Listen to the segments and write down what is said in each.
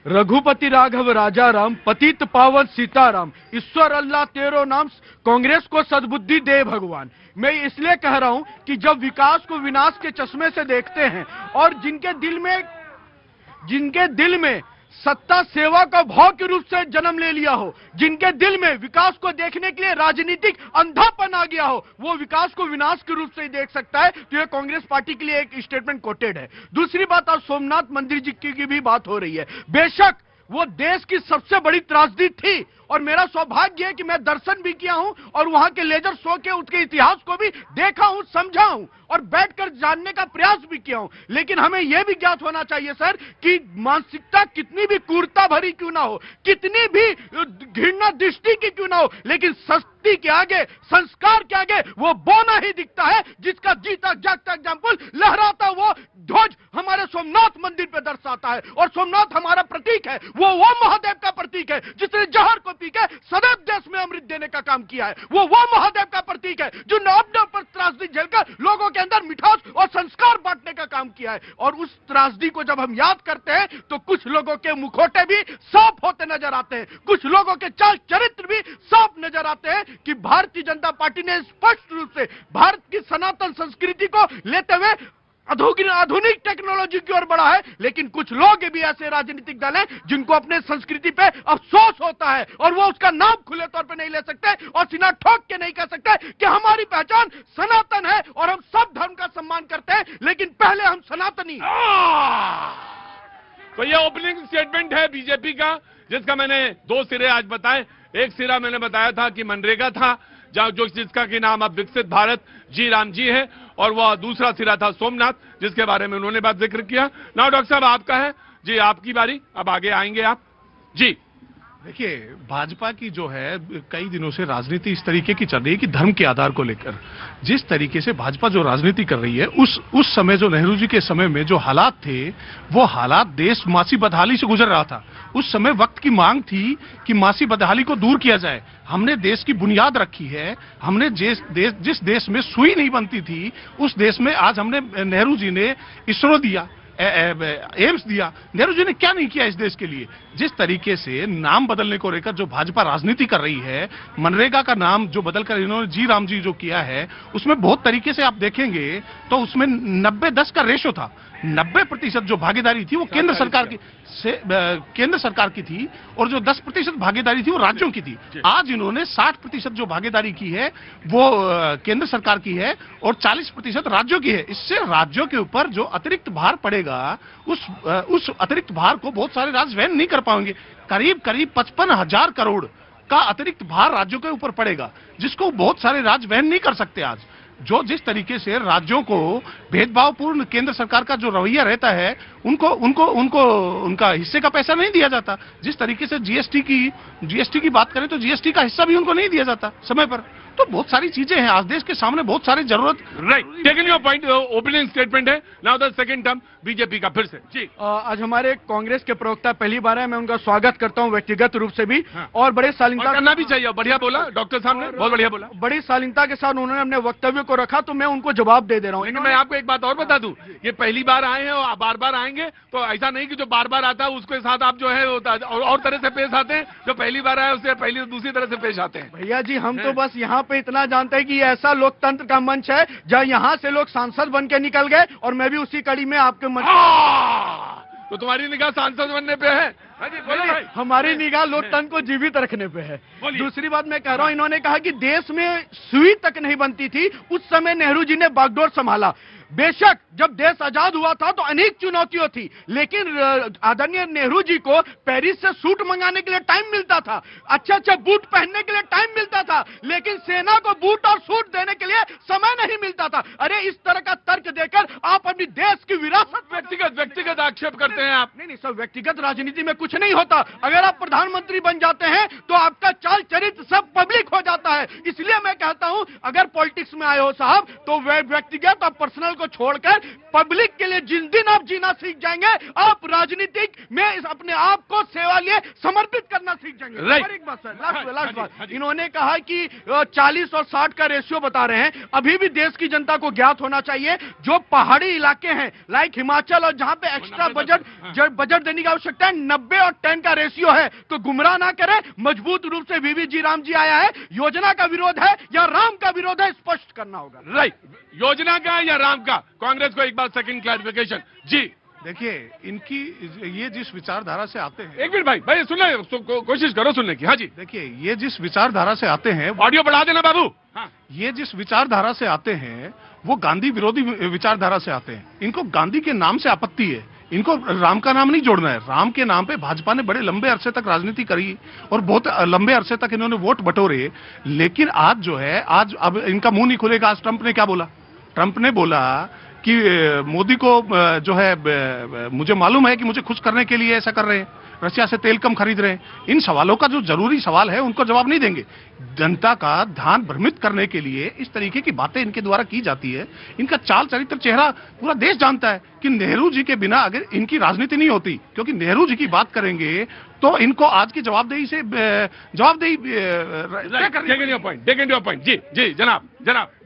रघुपति राघव राजा राम, पतित पावन सीताराम, ईश्वर अल्लाह तेरो नाम, कांग्रेस को सद्बुद्धि दे भगवान। मैं इसलिए कह रहा हूं कि जब विकास को विनाश के चश्मे से देखते हैं और जिनके दिल में सत्ता सेवा का भाव के रूप से जन्म ले लिया हो, जिनके दिल में विकास को देखने के लिए राजनीतिक अंधापन आ गया हो, वो विकास को विनाश के रूप से ही देख सकता है। तो ये कांग्रेस पार्टी के लिए एक स्टेटमेंट कोटेड है। दूसरी बात, आज सोमनाथ मंदिर जी की भी बात हो रही है। बेशक वो देश की सबसे बड़ी त्रासदी थी और मेरा सौभाग्य है कि मैं दर्शन भी किया हूं और वहां के लेजर शो के उसके इतिहास को भी देखा हूं, समझा हूं और बैठकर जानने का प्रयास भी किया हूं। लेकिन हमें यह भी ज्ञात होना चाहिए सर कि मानसिकता कितनी भी क्रूरता भरी क्यों ना हो, कितनी भी घृणा दृष्टि की क्यों ना हो, लेकिन सस्ती के आगे, संस्कार के आगे वो बौना ही दिखता है जिसका जीता जागता एग्जाम्पल लहराता वो ध्वज हमारे सोमनाथ मंदिर पे दर्शाता है। और सोमनाथ हमारा प्रतीक है, वो महादेव का प्रतीक है जिसने जहर को पी के सदैव देश में अमृत देने का काम किया है। वो महादेव का प्रतीक है जो अपने ऊपर त्रासदी झेलकर लोगों के अंदर मिठास और संस्कार बांटने का काम किया है। और उस त्रासदी को जब हम याद करते हैं तो कुछ लोगों के मुखौटे भी साफ होते नजर आते हैं, कुछ लोगों के चाल चरित्र भी साफ नजर आते हैं कि भारतीय जनता पार्टी ने स्पष्ट रूप से भारत की सनातन संस्कृति को लेते हुए आधुनिक टेक्नोलॉजी की ओर बढ़ा है। लेकिन कुछ लोग भी ऐसे राजनीतिक दल हैं जिनको अपने संस्कृति पे अफसोस होता है और वो उसका नाम खुले तौर पे नहीं ले सकते और सीना ठोक के नहीं कह सकते कि हमारी पहचान सनातन है और हम सब धर्म का सम्मान करते हैं, लेकिन पहले हम सनातनी। तो ये ओपनिंग स्टेटमेंट है बीजेपी का, जिसका मैंने दो सिरे आज बताए। एक सिरा मैंने बताया था कि मनरेगा था जिसका कि नाम अब विकसित भारत जी राम जी है, और वह दूसरा सिरा था सोमनाथ जिसके बारे में उन्होंने बात जिक्र किया। नाउ डॉक्टर साहब आपका है जी, आपकी बारी, अब आगे आएंगे आप जी। देखिए, भाजपा की जो है कई दिनों से राजनीति इस तरीके की चल रही है कि धर्म के आधार को लेकर जिस तरीके से भाजपा जो राजनीति कर रही है, उस समय जो नेहरू जी के समय में जो हालात थे, वो हालात देश मासी बदहाली से गुजर रहा था। उस समय वक्त की मांग थी कि मासी बदहाली को दूर किया जाए। हमने देश की बुनियाद रखी है, हमने जिस देश में सुई नहीं बनती थी उस देश में आज हमने, नेहरू जी ने इसरो दिया, एम्स दिया। नेहरू जी ने क्या नहीं किया इस देश के लिए। जिस तरीके से नाम बदलने को लेकर जो भाजपा राजनीति कर रही है, मनरेगा का नाम जो बदलकर इन्होंने जी राम जी जो किया है, उसमें बहुत तरीके से आप देखेंगे तो उसमें 90-10 का रेशो था। 90% जो भागीदारी थी वो केंद्र सरकार की थी और जो 10% भागीदारी थी वो राज्यों की थी। आज इन्होंने 60% जो भागीदारी की है वो केंद्र सरकार की है और 40% राज्यों की है। इससे राज्यों के ऊपर जो अतिरिक्त भार पड़ेगा, उस अतिरिक्त भार को बहुत सारे राज्य वहन नहीं कर पाएंगे। करीब 55,000 करोड़ का अतिरिक्त भार राज्यों के ऊपर पड़ेगा, जिसको बहुत सारे राज्य वहन नहीं कर सकते। आज जो जिस तरीके से राज्यों को भेदभावपूर्ण केंद्र सरकार का जो रवैया रहता है, उनका हिस्से का पैसा नहीं दिया जाता। जिस तरीके से जीएसटी की बात करें तो जीएसटी का हिस्सा भी उनको नहीं दिया जाता समय पर। तो बहुत सारी चीजें हैं आज देश के सामने, बहुत सारी जरूरत। Right, taking your point, opening statement है। Now the second term BJP का फिर से जी। आज हमारे कांग्रेस के प्रवक्ता पहली बार है, मैं उनका स्वागत करता हूं व्यक्तिगत रूप से भी। हाँ। और बड़े शालीनता करना भी चाहिए। बढ़िया बोला डॉक्टर साहब ने, बहुत बढ़िया बोला। बड़ी शालीनता के साथ उन्होंने अपने वक्तव्य को रखा, तो मैं उनको जवाब दे रहा हूँ। लेकिन मैं आपको एक बात और बता दूं, ये पहली बार आए हैं और बार बार आएंगे, तो ऐसा नहीं कि जो बार बार आता है उसके साथ आप जो है और तरह से पेश आते हैं। जो पहली बार आए उससे पहली दूसरी तरह से पेश आते हैं। भैया जी, हम तो बस यहाँ पे इतना जानते हैं कि ऐसा लोकतंत्र का मंच है जहाँ यहाँ से लोग सांसद बन के निकल गए और मैं भी उसी कड़ी में आपके मंच। तो तुम्हारी निगाह सांसद बनने पे है? हमारी निगाह लोकतंत्र को जीवित रखने पे है। दूसरी बात मैं कह रहा हूं, इन्होंने कहा कि देश में सुई तक नहीं बनती थी, उस समय नेहरू जी ने बागडोर संभाला। बेशक जब देश आजाद हुआ था तो अनेक चुनौतियां थी, लेकिन आदरणीय नेहरू जी को पेरिस से सूट मंगाने के लिए टाइम मिलता था, अच्छे बूट पहनने के लिए टाइम मिलता था, लेकिन सेना को बूट और सूट देने के लिए समय नहीं मिलता था। अरे इस तरह का तर्क देकर आप अपनी देश की विरासत व्यक्तिगत आक्षेप करते हैं आप। नहीं सब व्यक्तिगत राजनीति में कुछ नहीं होता। अगर आप प्रधानमंत्री बन जाते हैं तो आपका चाल चरित्र सब पब्लिक हो जाता है। इसलिए मैं कहता हूं, अगर पॉलिटिक्स में आए हो साहब तो व्यक्तिगत और पर्सनल को छोड़कर पब्लिक के लिए जिस दिन आप जीना सीख जाएंगे, आप राजनीतिक में अपने आप को सेवा लिए समर्पित करना सीख जाएंगे। और एक बात सर, लास्ट बात, इन्होंने कहा कि 40 और 60 का रेशियो बता रहे हैं। अभी भी देश की जनता को ज्ञात होना चाहिए, जो पहाड़ी इलाके हैं लाइक हिमाचल और जहां पे एक्स्ट्रा बजट देने की आवश्यकता है, 90 और 10 का रेशियो है। तो गुमराह ना करें, मजबूत रूप से वीवी जी राम जी आया है। योजना का विरोध है या राम का विरोध है, स्पष्ट करना होगा। राइट, योजना का या राम का? कांग्रेस को एक बार सेकंड क्लैरिफिकेशन जी। देखिए, इनकी ये जिस विचारधारा से आते हैं, एक मिनट भाई सुनने कोशिश करो सुनने की। हाँ जी, देखिए ये जिस विचारधारा से आते हैं, ऑडियो बढ़ा देना बाबू। हाँ, ये जिस विचारधारा से आते हैं वो गांधी विरोधी विचारधारा से आते हैं। इनको गांधी के नाम से आपत्ति है, इनको राम का नाम नहीं जोड़ना है। राम के नाम पे भाजपा ने बड़े लंबे अरसे तक राजनीति करी और बहुत लंबे अरसे तक इन्होंने वोट बटोरे, लेकिन आज जो है, आज अब इनका मुंह नहीं खुलेगा। आज ट्रंप ने क्या बोला? ट्रंप ने बोला कि मोदी को जो है, मुझे मालूम है कि मुझे खुश करने के लिए ऐसा कर रहे हैं, रशिया से तेल कम खरीद रहे हैं। इन सवालों का जो जरूरी सवाल है उनको जवाब नहीं देंगे। जनता का ध्यान भ्रमित करने के लिए इस तरीके की बातें इनके द्वारा की जाती है। इनका चाल चरित्र चेहरा पूरा देश जानता है कि नेहरू जी के बिना अगर इनकी राजनीति नहीं होती, क्योंकि नेहरू जी की बात करेंगे तो इनको आज की जवाबदेही से पॉइंट। जी जनाब।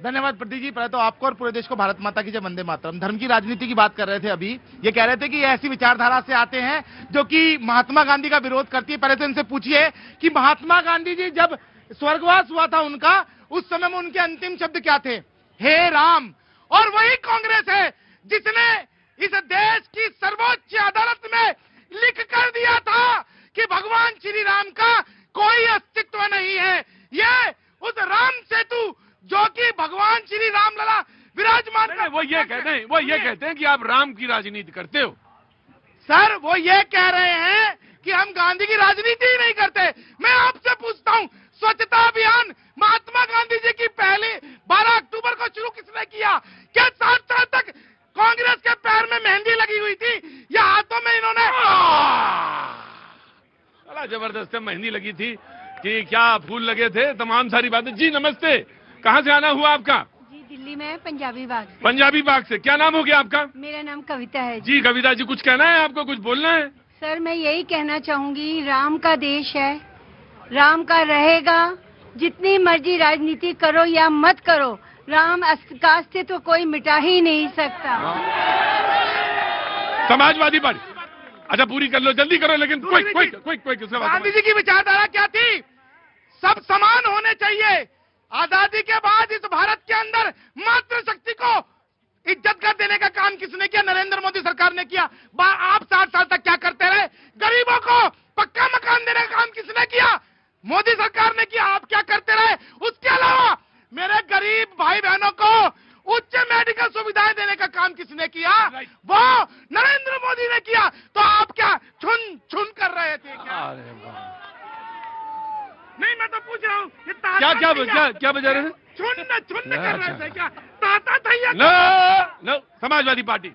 धन्यवाद प्रतीक जी। पहले तो आपको और पूरे देश को भारत माता की जय, वंदे मातरम। धर्म की राजनीति की बात कर रहे थे अभी, ये कह रहे थे कि ये ऐसी विचारधारा से आते हैं जो कि महात्मा गांधी का विरोध करती है। पहले तो इनसे पूछिए कि महात्मा गांधी जी जब स्वर्गवास हुआ था उनका, उस समय में उनके अंतिम शब्द क्या थे? हे राम। और वही कांग्रेस है जिसने इस देश की सर्वोच्च अदालत में लिख कर दिया था कि भगवान श्री राम का कोई अस्तित्व नहीं है। ये उस राम सेतु जो कि भगवान श्री राम लला विराजमान, वो ये कहते हैं कि आप राम की राजनीति करते हो। सर वो ये कह रहे हैं कि हम गांधी की राजनीति ही नहीं करते। मैं आपसे पूछता हूं, स्वच्छता अभियान महात्मा गांधी जी की पहले 12 अक्टूबर को शुरू किसने किया? क्या 60 साल तक कांग्रेस के पैर में मेहंदी लगी हुई थी या हाथों में इन्होंने? बड़ा जबरदस्त मेहंदी लगी थी कि क्या फूल लगे थे, तमाम सारी बातें। जी नमस्ते, कहाँ से आना हुआ आपका? जी दिल्ली में पंजाबी बाग। पंजाबी बाग से। क्या नाम हो गया आपका? मेरा नाम कविता है जी कविता जी, कुछ कहना है आपको, कुछ बोलना है? सर मैं यही कहना चाहूंगी, राम का देश है, राम का रहेगा। जितनी मर्जी राजनीति करो या मत करो, राम का अस्तित्व कोई मिटा ही नहीं सकता। समाजवादी पार्टी, अच्छा पूरी कर लो, जल्दी करो, लेकिन कोई गांधी जी की विचारधारा क्या थी? सब समान होने चाहिए। आजादी के बाद इस भारत के अंदर मातृशक्ति को इज्जत कर देने का काम किसने किया? नरेंद्र मोदी सरकार ने किया। आप 60 साल तक क्या करते रहे? गरीबों को पक्का मकान देने का काम किसने किया? मोदी सरकार ने किया। आप क्या करते रहे? उसके अलावा मेरे गरीब भाई बहनों को उच्च मेडिकल सुविधाएं देने का काम किसने किया? वो नरेंद्र मोदी ने किया। तो आप क्या छुन कर रहे थे क्या? नहीं, मैं तो पूछ रहा हूँ, क्या बजा रहे थे? छुन कर रहे थे क्या? ताता था या नो, समाजवादी पार्टी।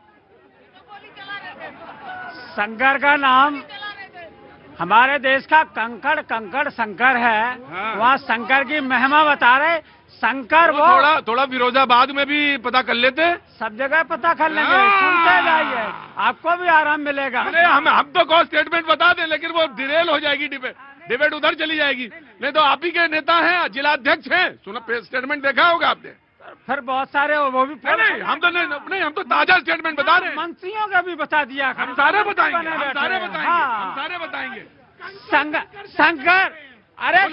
शंकर का नाम हमारे देश का कंकड़ शंकर है। हाँ। वहाँ शंकर की महिमा बता रहे। शंकर वो थोड़ा फिरोजाबाद में भी पता कर लेते। सब जगह पता कर लेंगे, सुनते जाइए, आपको भी आराम मिलेगा। अरे हम तो कॉल स्टेटमेंट बता दें, लेकिन वो डिरेल हो जाएगी, डिबेट उधर चली जाएगी। नहीं तो आप ही के नेता हैं, जिलाध्यक्ष हैं, सुना स्टेटमेंट देखा होगा आपने। फिर बहुत सारे वो भी नहीं, हम तो ताजा स्टेटमेंट बता रहे हैं। मंत्रियों का भी बता दिया। हम सारे बताएंगे। शंकर, अरे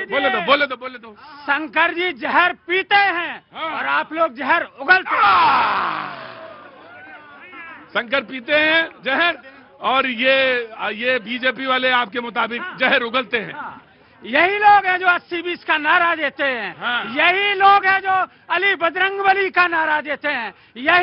बोले तो शंकर जी जहर पीते हैं। हाँ। और आप लोग जहर उगलते हैं। शंकर पीते हैं जहर, और ये बीजेपी वाले आपके मुताबिक जहर उगलते हैं। हाँ। यही लोग हैं जो 80-20 का नारा देते हैं। हाँ। यही लोग हैं जो अली बजरंगबली का नारा देते हैं। यही